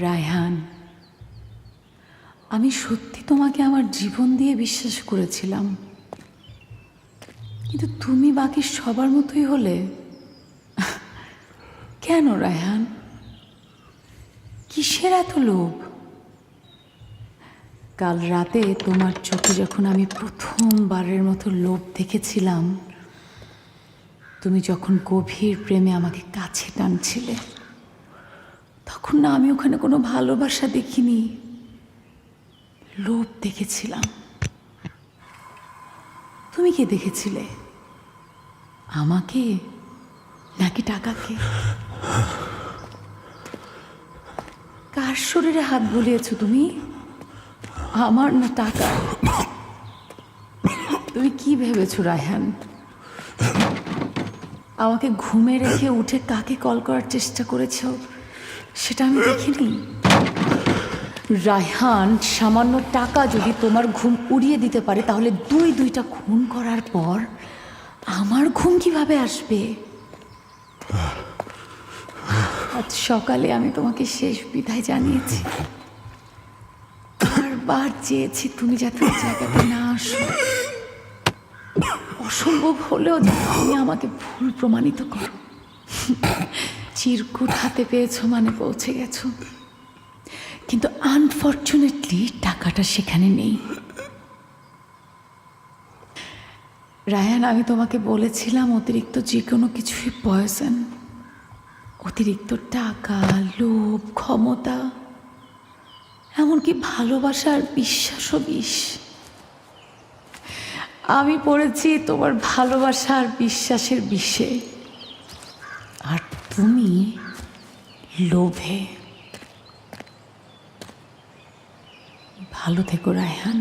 রায়হান, আমি সত্যি তোমাকে আমার জীবন দিয়ে বিশ্বাস করেছিলাম, কিন্তু তুমি বাকি সবার মতোই হলে। কেন রায়হান? কিসের এত লোভ? কাল রাতে তোমার চোখে যখন আমি প্রথমবারের মতো লোভ দেখেছিলাম, তুমি যখন গভীর প্রেমে আমাকে কাছে টানছিলে, তখন না আমি ওখানে কোনো ভালোবাসা দেখিনি, লোভ দেখেছিলাম। তুমি কে দেখেছিলে? আমাকে নাকি টাকাকে? কার শরীরে হাত বুলিয়েছ তুমি? আমার না টাকা? তুমি কি ভেবেছো রায়হান? আমাকে ঘুমে রেখে উঠে কাকে কল করার চেষ্টা করেছ সেটা আমি দেখিনি। রায়হান, সামান্য টাকা যদি তোমার ঘুম উড়িয়ে দিতে পারে, তাহলে দুইটা খুন করার পর আমার ঘুম কিভাবে আসবে? আজ সকালে আমি তোমাকে শেষ বিদায় জানিয়েছি। বারবার চেয়েছি তুমি যাতে ওই জায়গাতে না আসো। অসম্ভব হলেও যাতে তুমি আমাকে ভুল প্রমাণিত করো। চিরকুট হাতে পেয়েছো মানে পৌঁছে গেছো, কিন্তু আনফর্চুনেটলি টাকাটা সেখানে নেই। রায়ান, আমি তোমাকে বলেছিলাম অতিরিক্ত যে কোনো কিছুই পয়জন। অতিরিক্ত টাকা, লোভ, ক্ষমতা, এমনকি ভালোবাসা আর বিশ্বাসও বিষ। আমি পড়েছি তোমার ভালোবাসা আর বিশ্বাসের বিষে, আর তুমি লোভে। ভালো থেকো রায়হান।